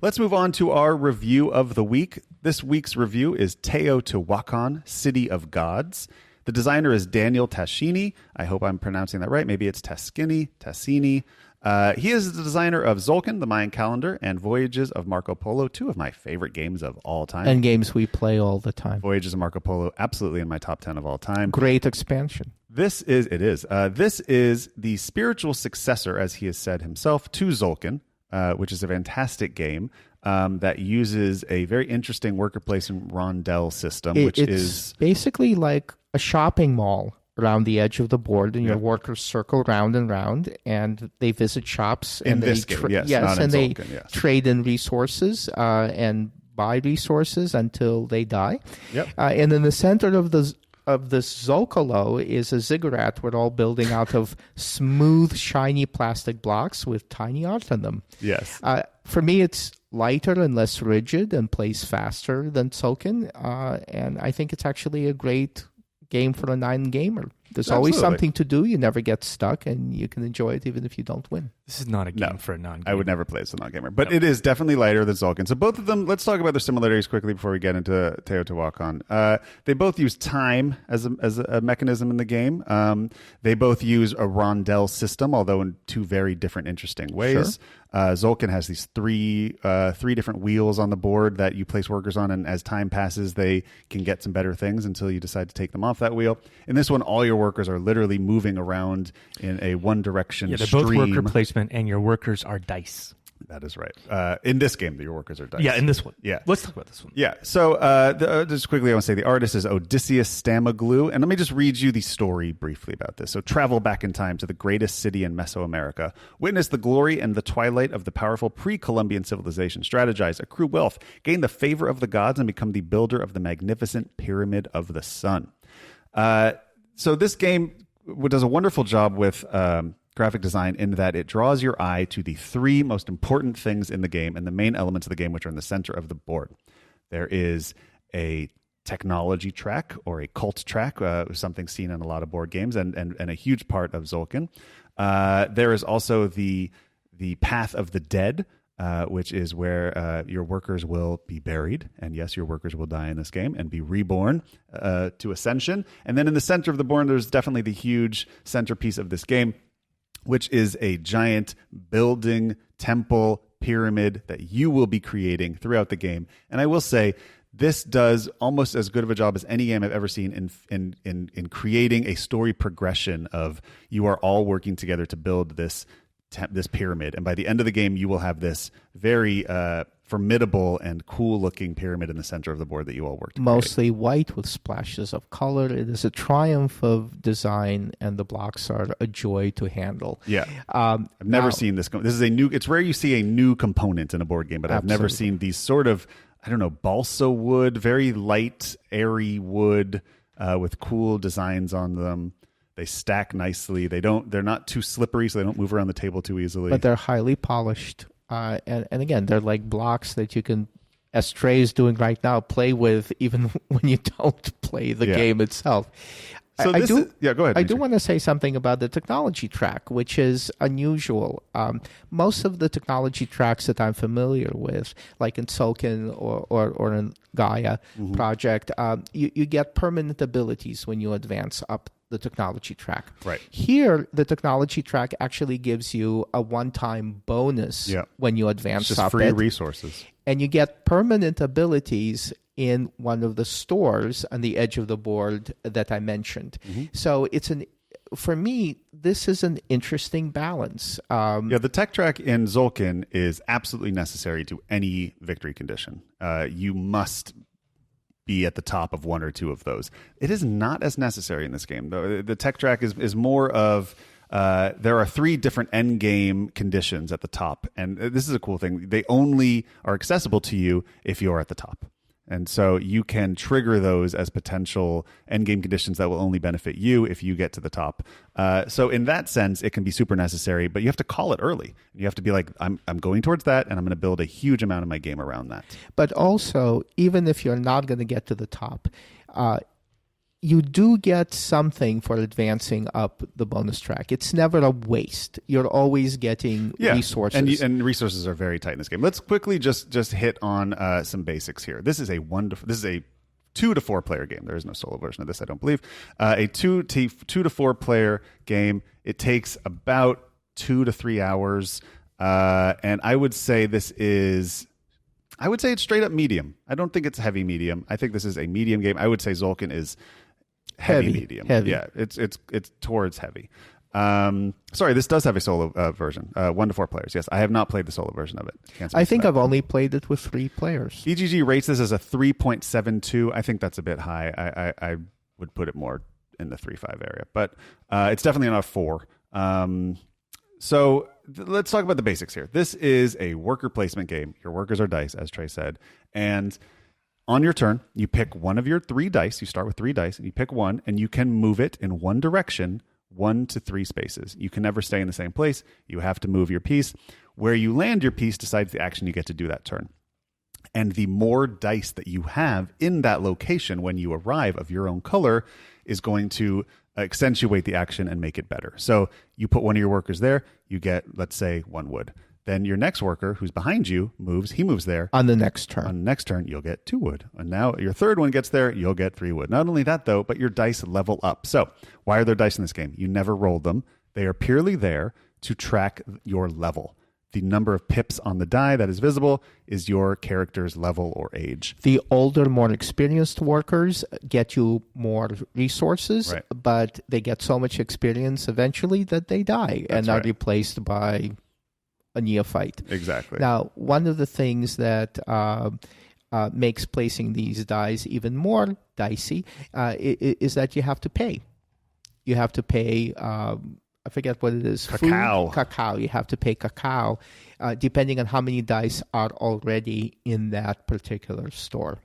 Let's move on to our review of the week. This week's review is Teotihuacan, City of Gods. The designer is Daniel Tascini. I hope I'm pronouncing that right. Maybe it's Taschini. He is the designer of Tzolk'in, the Mayan calendar, and Voyages of Marco Polo, two of my favorite games of all time. And games we play all the time. Voyages of Marco Polo, absolutely in my top 10 of all time. Great expansion. This is the spiritual successor, as he has said himself, to Tzolk'in, which is a fantastic game that uses a very interesting worker placement rondelle system, It's basically like a shopping mall around the edge of the board, and your workers circle round and round, and they visit shops. In and this game, yes, and they Tzolk'in, trade in resources and buy resources until they die. Yep. And in the center of this Zocalo is a ziggurat we're all building out of smooth, shiny plastic blocks with tiny art on them. Yes. For me, it's lighter and less rigid and plays faster than Tzolk'in, and I think it's actually a great game for a non-gamer. There's always something to do. You never get stuck, and you can enjoy it even if you don't win. This is not a game for a non-gamer. I would never play as a non-gamer. But it is definitely lighter than Tzolk'in. So both of them, let's talk about their similarities quickly before we get into Teotihuacan. They both use time as a mechanism in the game. They both use a rondelle system, although in two very different, interesting ways. Sure. Tzolk'in has these three different wheels on the board that you place workers on, and as time passes, they can get some better things until you decide to take them off that wheel. In this one, all your workers are literally moving around in a one-direction they're stream. both worker placement, and your workers are dice. That is right. In this game, your workers are dice. Yeah, in this one. Yeah. Let's talk about this one. Yeah. So just quickly, I want to say the artist is Odysseus Stamaglu. And let me just read you the story briefly about this. So travel back in time to the greatest city in Mesoamerica. Witness the glory and the twilight of the powerful pre-Columbian civilization. Strategize, accrue wealth, gain the favor of the gods, and become the builder of the magnificent Pyramid of the Sun. So this game does a wonderful job with graphic design in that it draws your eye to the three most important things in the game and the main elements of the game, which are in the center of the board. There is a technology track or a cult track, something seen in a lot of board games and a huge part of Tzolk'in. There is also the path of the dead, which is where your workers will be buried. And yes, your workers will die in this game and be reborn to ascension. And then in the center of the board, there's definitely the huge centerpiece of this game, which is a giant building, temple, pyramid that you will be creating throughout the game. And I will say, this does almost as good of a job as any game I've ever seen in creating a story progression of you are all working together to build this pyramid. And by the end of the game, you will have this very formidable and cool-looking pyramid in the center of the board that you all work to Mostly white with splashes of color. It is a triumph of design, and the blocks are a joy to handle. Yeah. I've never seen this. This is it's rare you see a new component in a board game, but I've never seen these sort of, I don't know, balsa wood, very light, airy wood with cool designs on them. They stack nicely. They're not too slippery, so they don't move around the table too easily. But they're highly polished. And again, they're like blocks that you can, as Trey is doing right now, play with even when you don't play the game itself. So go ahead. I do want to say something about the technology track, which is unusual. Most of the technology tracks that I'm familiar with, like in Tzolk'in or in Gaia project, you get permanent abilities when you advance up the technology track. Right. Here, the technology track actually gives you a one-time bonus when you advance it's up just free it. resources. And you get permanent abilities in one of the stores on the edge of the board that I mentioned. So for me, this is an interesting balance. The tech track in Tzolk'in is absolutely necessary to any victory condition. You must be at the top of one or two of those. It is not as necessary in this game. The tech track is more of there are three different end game conditions at the top, and this is a cool thing. They only are accessible to you if you're at the top. And so you can trigger those as potential endgame conditions that will only benefit you if you get to the top. So in that sense, it can be super necessary, but you have to call it early. You have to be like, I'm going towards that, and I'm going to build a huge amount of my game around that. But also, even if you're not going to get to the top, you do get something for advancing up the bonus track. It's never a waste. You're always getting resources. And resources are very tight in this game. Let's quickly just hit on some basics here. This is a 2 to 4 player game. There is no solo version of this, I don't believe. A 2 to 4 player game. It takes about 2 to 3 hours. And I would say it's straight up medium. I don't think it's heavy medium. I think this is a medium game. I would say Tzolk'in is heavy medium. Heavy. Yeah, it's towards heavy. Sorry, this does have a solo version. 1 to 4 players. Yes, I have not played the solo version of it. I think I've only played it with 3 players. BGG rates this as a 3.72. I think that's a bit high. I would put it more in the 3.5 area, but it's definitely not a 4. Let's talk about the basics here. This is a worker placement game. Your workers are dice, as Trey said, and on your turn, you pick one of your 3 dice. You start with 3 dice, and you pick one, and you can move it in one direction, 1 to 3 spaces. You can never stay in the same place. You have to move your piece. Where you land your piece decides the action you get to do that turn. And the more dice that you have in that location when you arrive of your own color is going to accentuate the action and make it better. So you put one of your workers there, you get, let's say, 1 wood. Then your next worker, who's behind you, he moves there. On the next turn. On the next turn, you'll get 2 wood. And now your third one gets there, you'll get 3 wood. Not only that, though, but your dice level up. So why are there dice in this game? You never rolled them. They are purely there to track your level. The number of pips on the die that is visible is your character's level or age. The older, more experienced workers get you more resources, right, but they get so much experience eventually that they die and are replaced by a neophyte. Exactly. Now, one of the things that makes placing these dice even more dicey is that you have to pay. You have to pay, I forget what it is. Cacao. Cacao. You have to pay cacao, depending on how many dice are already in that particular store.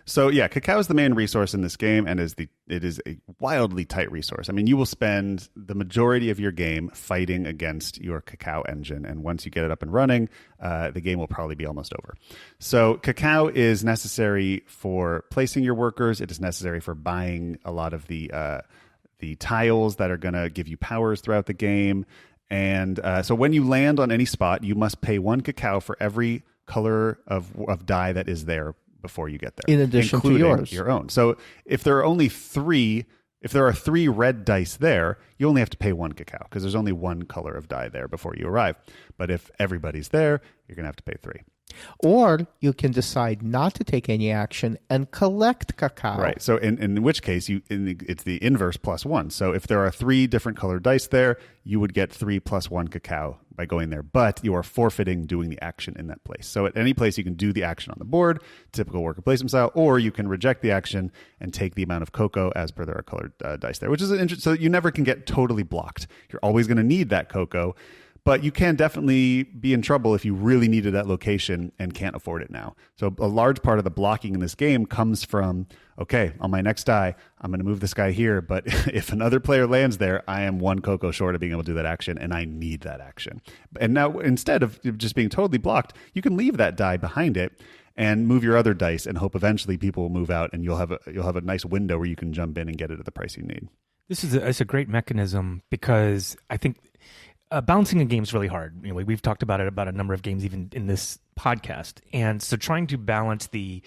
So yeah, cacao is the main resource in this game, and it is a wildly tight resource. I mean, you will spend the majority of your game fighting against your cacao engine, and once you get it up and running, the game will probably be almost over. So cacao is necessary for placing your workers. It is necessary for buying a lot of the tiles that are going to give you powers throughout the game. And so when you land on any spot, you must pay 1 cacao for every color of die that is there before you get there, in addition to your own. So if there are 3 red dice there, you only have to pay 1 cacao because there's only 1 color of die there before you arrive. But if everybody's there, you're going to have to pay 3. Or you can decide not to take any action and collect cacao. Right. So in which case, it's the inverse +1. So if there are 3 different colored dice there, you would get 3 + 1 cacao by going there. But you are forfeiting doing the action in that place. So at any place, you can do the action on the board, typical worker placement style, or you can reject the action and take the amount of cocoa as per there are colored dice there, which is so you never can get totally blocked. You're always going to need that cocoa. But you can definitely be in trouble if you really needed that location and can't afford it now. So a large part of the blocking in this game comes from, okay, on my next die, I'm going to move this guy here. But if another player lands there, I am 1 cocoa short of being able to do that action, and I need that action. And now instead of just being totally blocked, you can leave that die behind it and move your other dice and hope eventually people will move out, and you'll have a nice window where you can jump in and get it at the price you need. It's a great mechanism because I think balancing a game is really hard. We've talked about it about a number of games even in this podcast. And so trying to balance the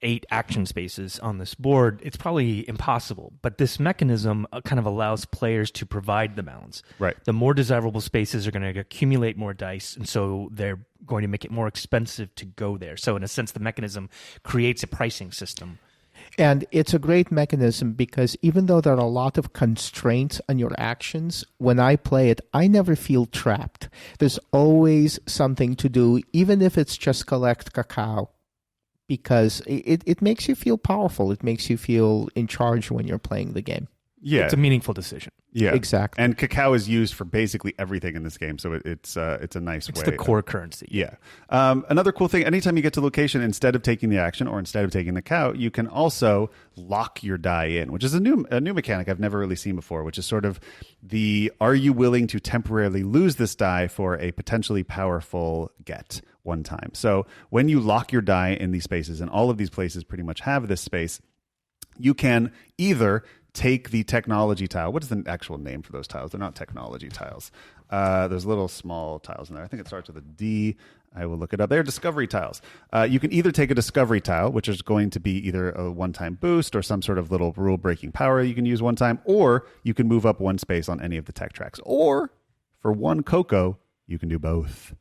8 action spaces on this board, it's probably impossible. But this mechanism kind of allows players to provide the balance. Right. The more desirable spaces are going to accumulate more dice, and so they're going to make it more expensive to go there. So in a sense, the mechanism creates a pricing system. And it's a great mechanism because even though there are a lot of constraints on your actions, when I play it, I never feel trapped. There's always something to do, even if it's just collect cacao, because it makes you feel powerful. It makes you feel in charge when you're playing the game. Yeah. It's a meaningful decision. Yeah, exactly. And cacao is used for basically everything in this game, so it's a nice way. It's the core currency. Yeah. Another cool thing: anytime you get to location, instead of taking the action or instead of taking the cow, you can also lock your die in, which is a new mechanic I've never really seen before. Which is sort of are you willing to temporarily lose this die for a potentially powerful get one time? So when you lock your die in these spaces, and all of these places pretty much have this space. you can either take the technology tile. What is the actual name for those tiles? They're not technology tiles. There's little small tiles in there. I think it starts with a D. I will look it up. They're discovery tiles. You can either take a discovery tile, which is going to be either a one-time boost or some sort of little rule-breaking power you can use one time, or you can move up one space on any of the tech tracks. Or for one cocoa, you can do both,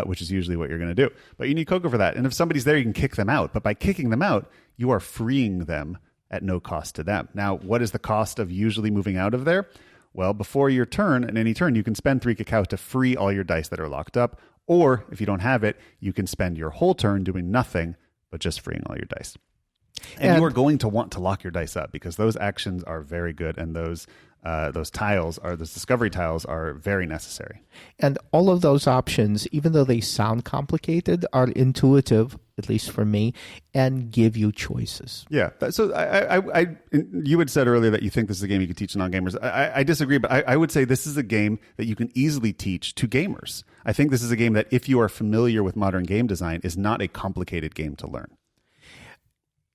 which is usually what you're going to do. But you need cocoa for that. And if somebody's there, you can kick them out. But by kicking them out, you are freeing them at no cost to them. Now, what is the cost of usually moving out of there? Well, before your turn, in any turn, you can spend 3 cacao to free all your dice that are locked up. Or if you don't have it, you can spend your whole turn doing nothing, but just freeing all your dice. And you are going to want to lock your dice up because those actions are very good, and those discovery tiles are very necessary. And all of those options, even though they sound complicated, are intuitive, at least for me, and give you choices. Yeah. So you had said earlier that you think this is a game you could teach non-gamers. I disagree, but I would say this is a game that you can easily teach to gamers. I think this is a game that, if you are familiar with modern game design, is not a complicated game to learn.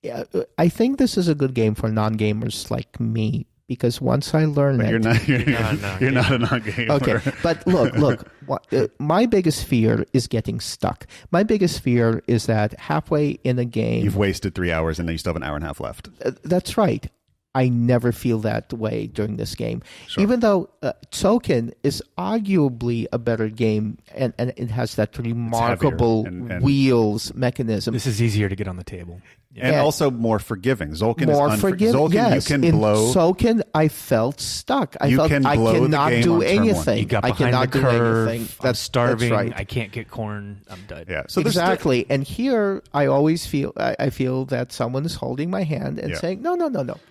Yeah, I think this is a good game for non-gamers like me. Because once I learn it... You're not a non-gamer. Okay, but look. My biggest fear is getting stuck. My biggest fear is that halfway in a game... You've wasted 3 hours and then you still have an hour and a half left. That's right. I never feel that way during this game. Sure. Even though Token is arguably a better game and it has that remarkable and wheels mechanism. This is easier to get on the table. Yeah. And also more forgiving. Zolkin is unforgiving. Zolkin, yes. You can blow. Zolkin, I felt stuck. I cannot do anything. You got behind the curve. I'm starving. That's right. I can't get corn. I'm dead. Yeah. So exactly. And here, I always feel that someone is holding my hand and saying, no.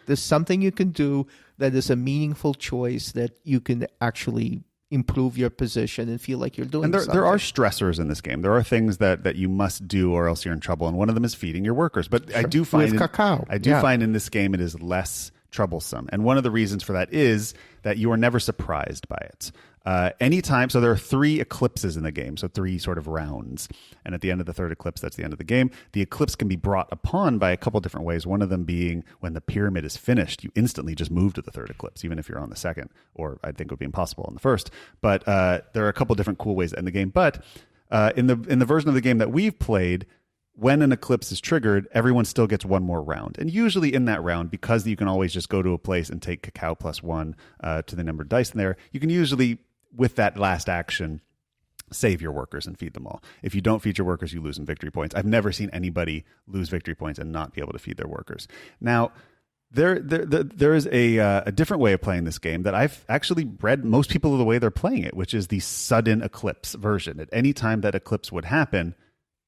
There's something you can do that is a meaningful choice that you can actually improve your position and feel like you're doing something. And there are stressors in this game. There are things that you must do or else you're in trouble. And one of them is feeding your workers. But sure. I do find in this game it is less troublesome. And one of the reasons for that is that you are never surprised by it. Anytime, so there are 3 eclipses in the game, so 3 sort of rounds. And at the end of the 3rd eclipse, that's the end of the game. The eclipse can be brought upon by a couple different ways. One of them being when the pyramid is finished, you instantly just move to the 3rd eclipse, even if you're on the 2nd, or I think it would be impossible on the 1st. But there are a couple different cool ways to end the game. But in the version of the game that we've played, when an eclipse is triggered, everyone still gets one more round. And usually in that round, because you can always just go to a place and take cacao +1 to the number of dice in there, you can usually, with that last action, save your workers and feed them all. If you don't feed your workers, you lose in victory points. I've never seen anybody lose victory points and not be able to feed their workers. Now, there is a different way of playing this game that I've actually read most people the way they're playing it, which is the sudden eclipse version. At any time that eclipse would happen,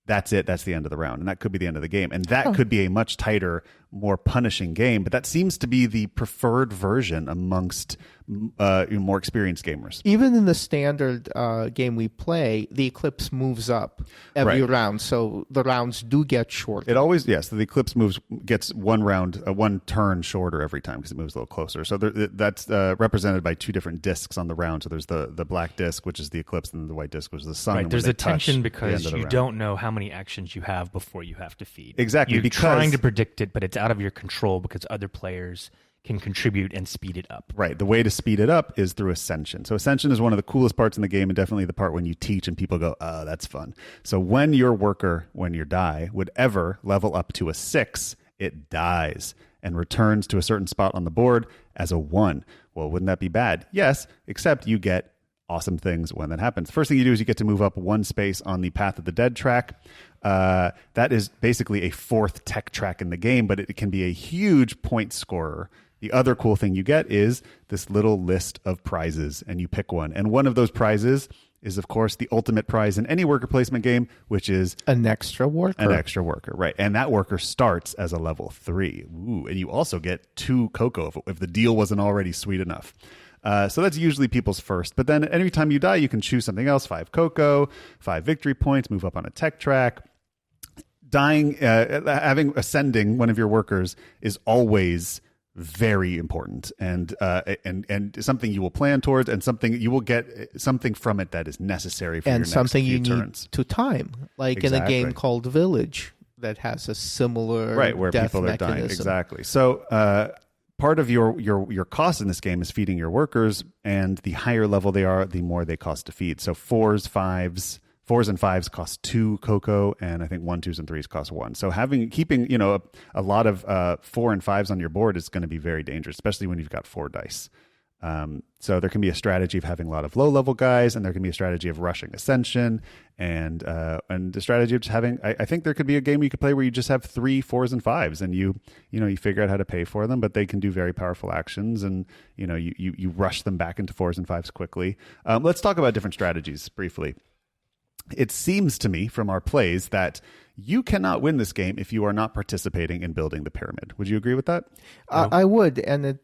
that's it. That's the end of the round. And that could be the end of the game. And that could be a much tighter, more punishing game. But that seems to be the preferred version amongst more experienced gamers. Even in the standard game we play, the eclipse moves up every round. So the rounds do get shorter. It always, yes. So the eclipse gets one turn shorter every time because it moves a little closer. So that's represented by 2 different discs on the round. So there's the black disc, which is the eclipse, and the white disc, which is the sun. Right. There's a tension because you don't know how many actions you have before you have to feed. Exactly. You're trying to predict it, but it's out of your control because other players can contribute and speed it up. Right. The way to speed it up is through Ascension. So Ascension is one of the coolest parts in the game, and definitely the part when you teach and people go, oh, that's fun. So when your worker, when your die, would ever level up to a 6, it dies and returns to a certain spot on the board as a 1. Well, wouldn't that be bad? Yes, except you get awesome things when that happens. First thing you do is you get to move up 1 space on the Path of the Dead track. That is basically a 4th tech track in the game, but it can be a huge point scorer. The other cool thing you get is this little list of prizes, and you pick one. And one of those prizes is, of course, the ultimate prize in any worker placement game, which is an extra worker. An extra worker, right. And that worker starts as a level 3. Ooh, and you also get 2 cocoa if the deal wasn't already sweet enough. So that's usually people's first. But then every time you die, you can choose something else. 5 cocoa, 5 victory points, move up on a tech track. Dying, ascending one of your workers is always very important and something you will plan towards, and something you will get something from it that is necessary for your next few turns. And something you need to time, like in a game called Village. that has a similar right, where death people are mechanism. dying. Exactly. So part of your cost in this game is feeding your workers, and the higher level they are, the more they cost to feed. So fours and fives cost 2 cocoa, and I think 1, 2s, and 3s cost 1. So keeping a lot of 4 and 5s on your board is going to be very dangerous, especially when you've got 4 dice. So there can be a strategy of having a lot of low level guys, and there can be a strategy of rushing Ascension, and the strategy of just having. I think there could be a game you could play where you just have 3 4s and 5s, and you figure out how to pay for them, but they can do very powerful actions, and you rush them back into 4s and 5s quickly. Let's talk about different strategies briefly. It seems to me from our plays that you cannot win this game if you are not participating in building the pyramid. Would you agree with that? I would, and it.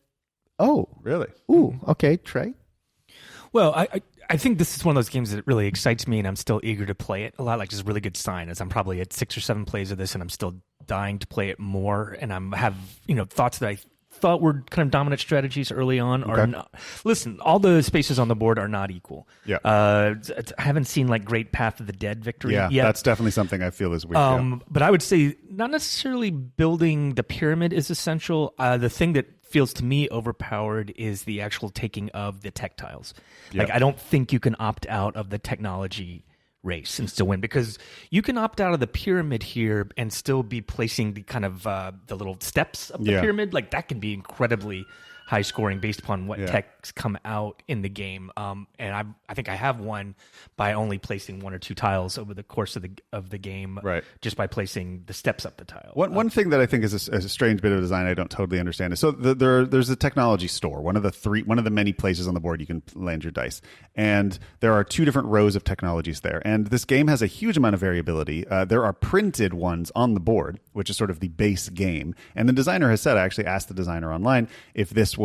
Oh, really? Ooh, okay, Trey. Well, I think this is one of those games that really excites me, and I'm still eager to play it a lot. Like, just a really good sign as I'm probably at 6 or 7 plays of this, and I'm still dying to play it more. And have thoughts that I thought were kind of dominant strategies early on are not. Listen, all the spaces on the board are not equal. Yeah. I haven't seen like great Path of the Dead victory yet. That's definitely something I feel is weak. But I would say not necessarily building the pyramid is essential. The thing that feels to me overpowered is the actual taking of the tech tiles. Yep. Like, I don't think you can opt out of the technology race and still win, because you can opt out of the pyramid here and still be placing the kind of the little steps of the pyramid. Like, that can be incredibly high scoring based upon what techs come out in the game. And I think I have won by only placing 1 or 2 tiles over the course of the game, right, just by placing the steps up the tile. One thing that I think is a strange bit of design I don't totally understand is, so there's a technology store, one of the many places on the board you can land your dice, and there are 2 different rows of technologies there. And this game has a huge amount of variability. There are printed ones on the board, which is sort of the base game. And the designer has said, I actually asked the designer online if this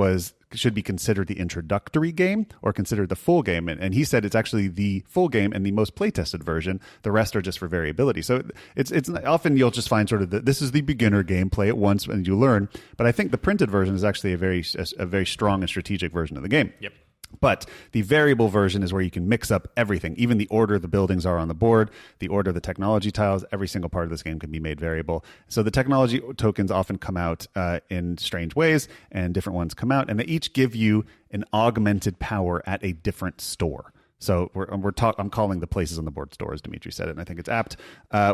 should be considered the introductory game or considered the full game, and he said it's actually the full game and the most play-tested version. The rest are just for variability. So it's often you'll just find sort of this is the beginner game, play it once and you learn. But I think the printed version is actually a very strong and strategic version of the game. Yep. But the variable version is where you can mix up everything, even the order the buildings are on the board, the order of the technology tiles. Every single part of this game can be made variable. So the technology tokens often come out in strange ways, and different ones come out, and they each give you an augmented power at a different store. So I'm calling the places on the board stores. DMITRY said it, and I think it's apt.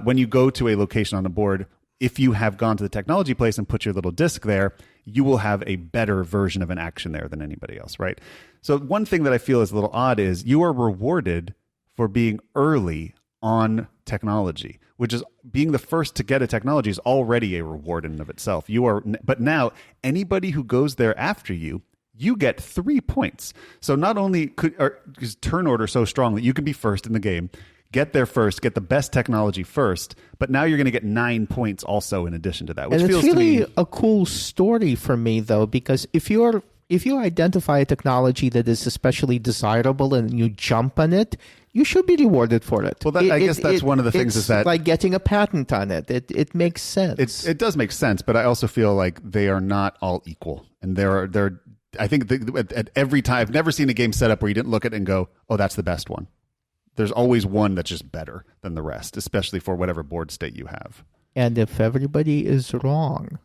When you go to a location on the board, if you have gone to the technology place and put your little disc there, you will have a better version of an action there than anybody else, right? So one thing that I feel is a little odd is you are rewarded for being early on technology, which is being the first to get a technology is already a reward in and of itself. But now anybody who goes there after you get 3 points. So not only is turn order so strong that you can be first in the game, get there first, get the best technology first, but now you're going to get 9 points also in addition to that, which and feels it's really to me a cool story for me, though, because if you identify a technology that is especially desirable and you jump on it, you should be rewarded for it. Well, I guess that's one of the things is that, like getting a patent on it. It makes sense. It does make sense, but I also feel like they are not all equal, and I think at every time I've never seen a game set up where you didn't look at it and go, "Oh, that's the best one." There's always one that's just better than the rest, especially for whatever board state you have. And if everybody is wrong,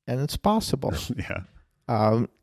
and it's possible,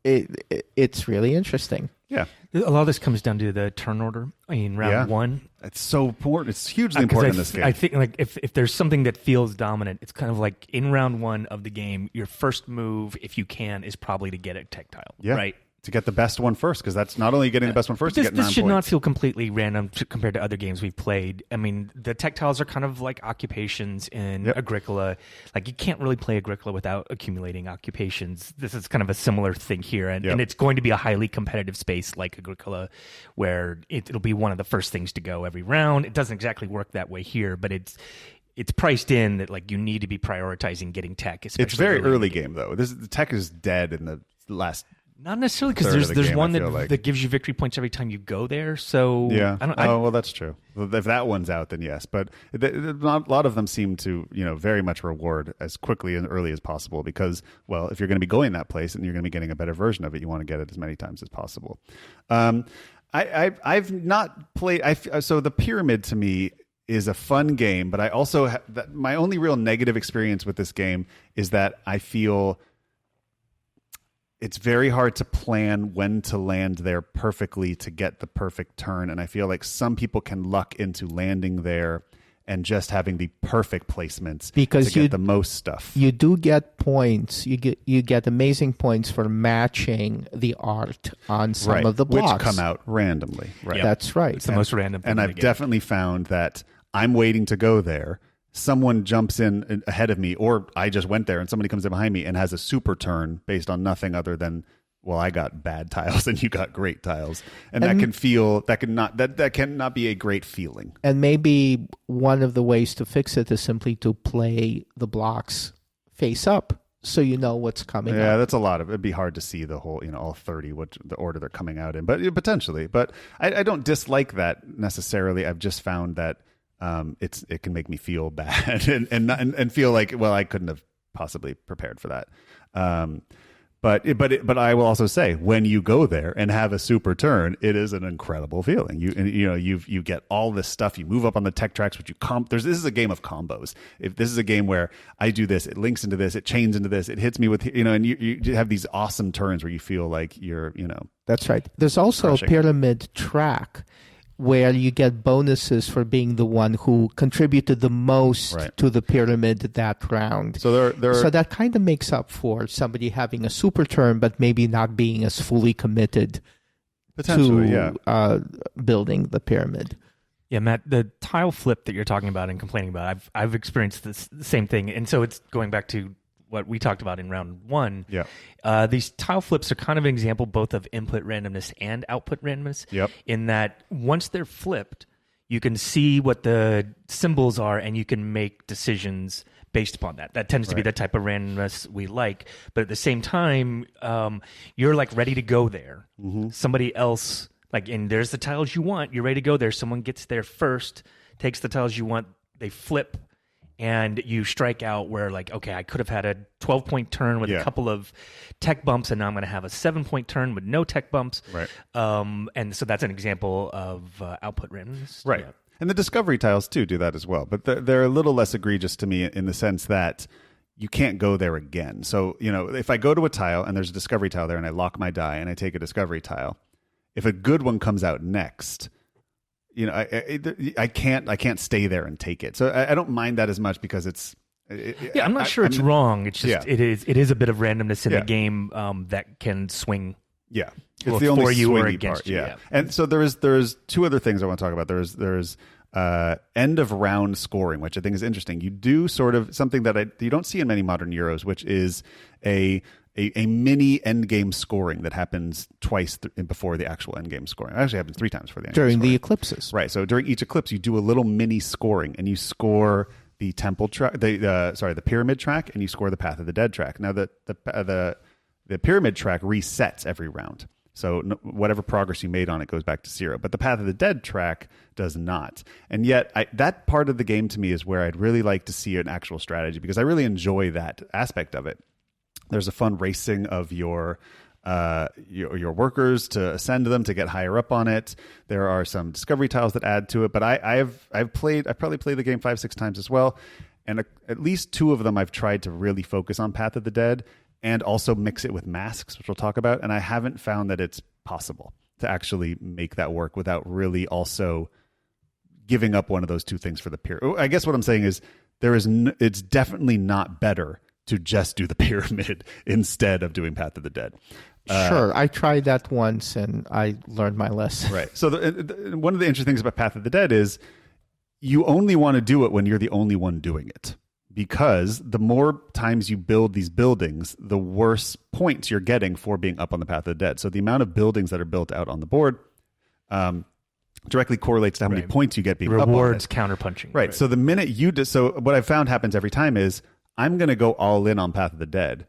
it's really interesting. Yeah, a lot of this comes down to the turn order. I mean, round one. It's so important. It's hugely important in this game. I think like if there's something that feels dominant, it's kind of like in round 1 of the game, your first move, if you can, is probably to get a tech tile. Yeah. Right. To get the best one first, because that's not only getting the best one first, this should not feel completely random compared to other games we've played. I mean, the tech tiles are kind of like occupations in Agricola. Like, you can't really play Agricola without accumulating occupations. This is kind of a similar thing here, and it's going to be a highly competitive space like Agricola, where it'll be one of the first things to go every round. It doesn't exactly work that way here, but it's priced in that like you need to be prioritizing getting tech. It's very early game though. The tech is dead in the last. Not necessarily, because there's one that gives you victory points every time you go there. So well, that's true. If that one's out, then yes. But a lot of them seem to very much reward as quickly and early as possible, because if you're going to be going that place and you're going to be getting a better version of it, you want to get it as many times as possible. I've not played. So the pyramid to me is a fun game, but I also my only real negative experience with this game is that I feel it's very hard to plan when to land there perfectly to get the perfect turn. And I feel like some people can luck into landing there and just having the perfect placements because to get the most stuff. You do get points. You get amazing points for matching the art on some of the blocks. Which come out randomly. Right. Yep. That's right. It's the most random thing. And I've definitely found that I'm waiting to go there. Someone jumps in ahead of me, or I just went there and somebody comes in behind me and has a super turn based on nothing other than, well, I got bad tiles and you got great tiles. And that cannot be a great feeling. And maybe one of the ways to fix it is simply to play the blocks face up so you know what's coming Yeah, up. that's a lot of, it'd be hard to see the whole, all 30, what the order they're coming out in, but potentially. But I don't dislike that necessarily. I've just found that it can make me feel bad and feel like, well, I couldn't have possibly prepared for that. But I will also say, when you go there and have a super turn, it is an incredible feeling. You get all this stuff. You move up on the tech tracks, which this is a game of combos. If this is a game where I do this, it links into this, it chains into this, it hits me with, and you have these awesome turns where you feel like you're, That's right. There's also crushing. a pyramid track where you get bonuses for being the one who contributed the most to the pyramid that round. So so that kind of makes up for somebody having a super turn, but maybe not being as fully committed to building the pyramid. Yeah, Matt, the tile flip that you're talking about and complaining about, I've experienced the same thing. And so it's going back to what we talked about in round one. Yeah. These tile flips are kind of an example both of input randomness and output randomness. Yep. In that once they're flipped, you can see what the symbols are and you can make decisions based upon that. That tends to be the type of randomness we like. But at the same time, you're like ready to go there. Mm-hmm. Somebody else, and there's the tiles you want. You're ready to go there. Someone gets there first, takes the tiles you want, they flip, and you strike out where, okay, I could have had a 12-point turn with a couple of tech bumps, and now I'm going to have a 7-point turn with no tech bumps. Right. And so that's an example of output randomness. Right. Yeah. And the discovery tiles, too, do that as well. But they're a little less egregious to me in the sense that you can't go there again. So, if I go to a tile and there's a discovery tile there and I lock my die and I take a discovery tile, if a good one comes out next, I can't stay there and take it. So I don't mind that as much because it's. I'm not sure it's wrong. It's just it is a bit of randomness in the game that can swing. Yeah, it's the only for you or swingy against part. you. Yeah, and so there's two other things I want to talk about. There's end of round scoring, which I think is interesting. You do sort of something that you don't see in many modern Euros, which is a mini end game scoring that happens twice before the actual end game scoring. It actually happens 3 times for the end game during scoring. the eclipses. Right. So during each eclipse, you do a little mini scoring, and you score the temple track, the pyramid track, and you score the Path of the Dead track. Now the pyramid track resets every round. So whatever progress you made on it goes back to 0. But the Path of the Dead track does not. And yet that part of the game to me is where I'd really like to see an actual strategy, because I really enjoy that aspect of it. There's a fun racing of your workers to ascend them to get higher up on it. There are some discovery tiles that add to it. But I've probably played the game 5-6 times as well. And at least 2 of them I've tried to really focus on Path of the Dead and also mix it with masks, which we'll talk about. And I haven't found that it's possible to actually make that work without really also giving up one of those 2 things for the pyramid. I guess what I'm saying is it's definitely not better to just do the pyramid instead of doing Path of the Dead. Sure, I tried that once and I learned my lesson. Right. So one of the interesting things about Path of the Dead is you only want to do it when you're the only one doing it, because the more times you build these buildings, the worse points you're getting for being up on the Path of the Dead. So the amount of buildings that are built out on the board directly correlates to how many points you get being up on it. Rewards counterpunching. Right. So the minute so what I've found happens every time is I'm going to go all in on Path of the Dead,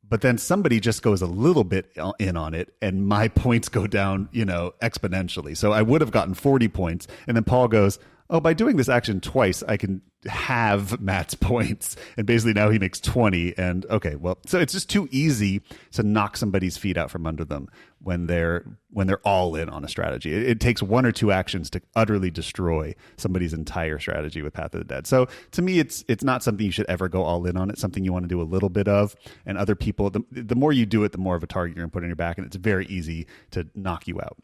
but then somebody just goes a little bit in on it and my points go down, exponentially. So I would have gotten 40 points. And then Paul goes, oh, by doing this action twice, I can halve Matt's points, and basically now he makes 20. And okay, well, so it's just too easy to knock somebody's feet out from under them when they're all in on a strategy. It takes one or two actions to utterly destroy somebody's entire strategy with Path of the Dead. So to me, it's not something you should ever go all in on. It's something you want to do a little bit of, and other people, the more you do it, the more of a target you're going to put on your back, and it's very easy to knock you out.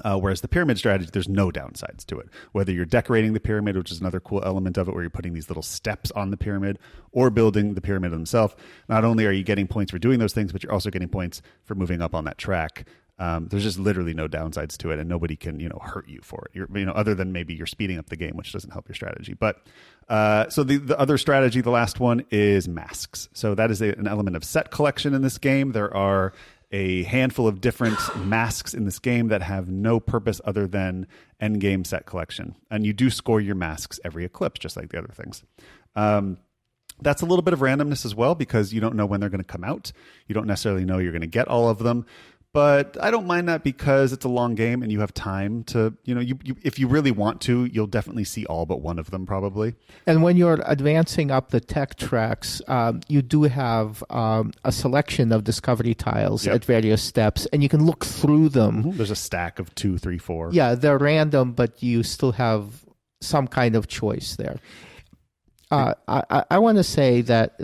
Whereas the pyramid strategy, there's no downsides to it. Whether you're decorating the pyramid, which is another cool element of it, where you're putting these little steps on the pyramid, or building the pyramid itself, not only are you getting points for doing those things, but you're also getting points for moving up on that track. There's just literally no downsides to it, and nobody can hurt you for it. Other than maybe you're speeding up the game, which doesn't help your strategy. But so the other strategy, the last one, is masks. So that is an element of set collection in this game. There are a handful of different masks in this game that have no purpose other than end game set collection, and you do score your masks every eclipse, just like the other things. That's a little bit of randomness as well, because you don't know when they're going to come out. You don't necessarily know you're going to get all of them. But I don't mind that, because it's a long game and you have time to, if you really want to, you'll definitely see all but one of them probably. And when you're advancing up the tech tracks, you do have a selection of discovery tiles at various steps, and you can look through them. Mm-hmm. There's a stack of 2, 3, 4. Yeah, they're random, but you still have some kind of choice there. I want to say that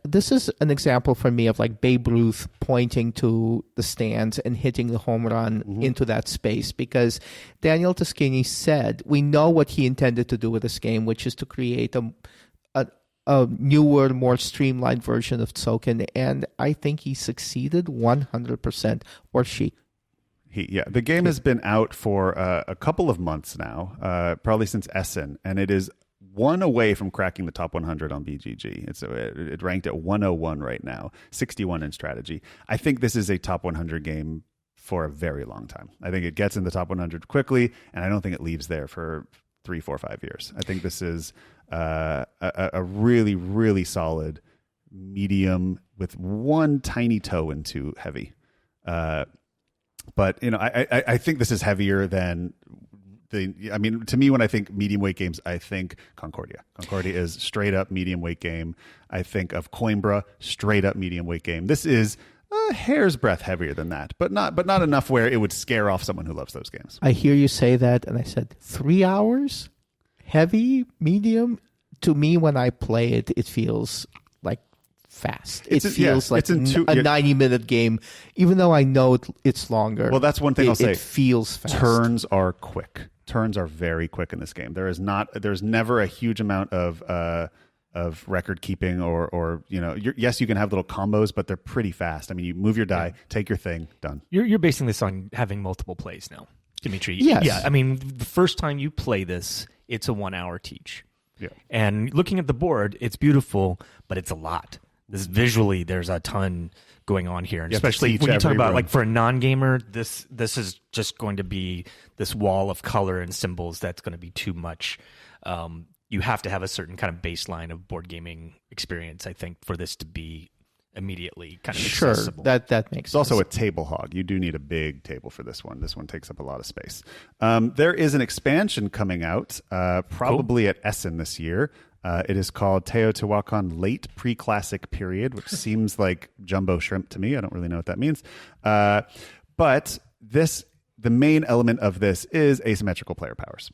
this is an example for me of like Babe Ruth pointing to the stands and hitting the home run into that space, because Daniel Toscini said we know what he intended to do with this game, which is to create a newer, more streamlined version of Tzolk'in, and I think he succeeded 100%, or she. The game has been out for a couple of months now, probably since Essen, and it is one away from cracking the top 100 on BGG. It ranked at 101 right now, 61 in strategy. I think this is a top 100 game for a very long time. I think it gets in the top 100 quickly, and I don't think it leaves there for 3, 4, 5 years. I think this is a really, really solid medium with one tiny toe into heavy. But I think this is heavier than to me, when I think medium weight games, I think Concordia. Concordia is straight up medium weight game. I think of Coimbra, straight up medium weight game. This is a hair's breadth heavier than that, but not enough where it would scare off someone who loves those games. I hear you say that, and I said 3 hours, heavy, medium. To me, when I play it, it feels like fast. It feels like a 90-minute game, even though I know it's longer. Well, that's one thing I'll say. It feels fast. Turns are quick. Turns are very quick in this game. There's never a huge amount of record keeping or yes, you can have little combos, but they're pretty fast. I mean, you move your die, take your thing, done. You're basing this on having multiple plays now, Dimitri. Yes. Yeah. I mean, the first time you play this, it's a 1 hour teach. Yeah. And looking at the board, it's beautiful, but it's a lot. Visually, there's a ton going on here, and especially when you talk about like for a non-gamer, this is just going to be this wall of color and symbols that's going to be too much. You have to have a certain kind of baseline of board gaming experience, I think, for this to be immediately kind of accessible. That makes sense. It's also a table hog. You do need a big table for this one. This one takes up a lot of space. There is an expansion coming out, probably at Essen this year. It is called Teotihuacan Late Pre-Classic Period, which seems like jumbo shrimp to me. I don't really know what that means. But the main element of this is asymmetrical player powers,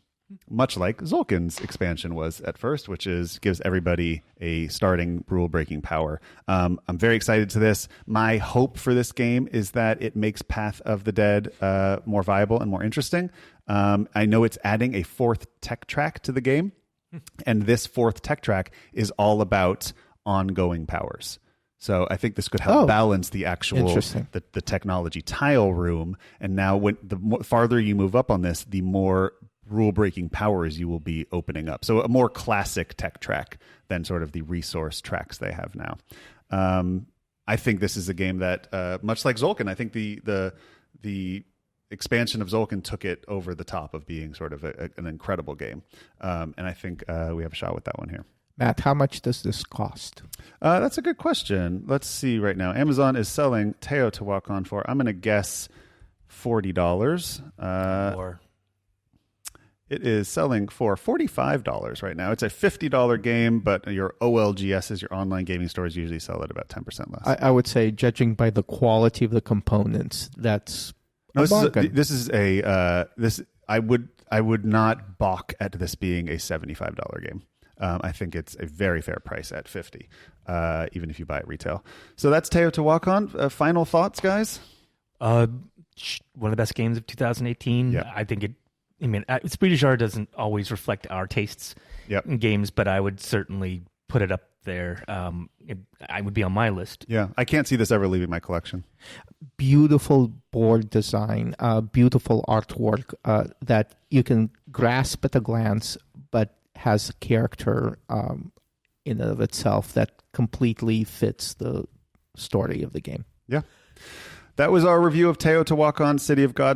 much like Tzolk'in's expansion was at first, which gives everybody a starting rule-breaking power. I'm very excited to this. My hope for this game is that it makes Path of the Dead more viable and more interesting. I know it's adding a 4th tech track to the game. And this 4th tech track is all about ongoing powers. So I think this could help balance the actual the technology tile room. And now, the farther you move up on this, the more rule-breaking powers you will be opening up. So a more classic tech track than sort of the resource tracks they have now. I think this is a game that, much like Tzolk'in, I think the expansion of Tzolk'in took it over the top of being sort of an incredible game. And I think we have a shot with that one here. Matt, how much does this cost? That's a good question. Let's see right now. Amazon is selling Teotihuacan for, I'm going to guess, $40. Or It is selling for $45 right now. It's a $50 game, but your OLGSs, your online gaming stores, usually sell at about 10% less. I would say, judging by the quality of the components, that's a bargain. I would not balk at this being a $75 game. I think it's a very fair price at $50, even if you buy it retail. So that's Teotihuacan. Final thoughts, guys? One of the best games of 2018. Yeah. Swedish art doesn't always reflect our tastes in games, but I would certainly put it up there. I would be on my list. Yeah, I can't see this ever leaving my collection. Beautiful board design, beautiful artwork that you can grasp at a glance, but has character in and of itself that completely fits the story of the game. Yeah. That was our review of Teotihuacan, City of God.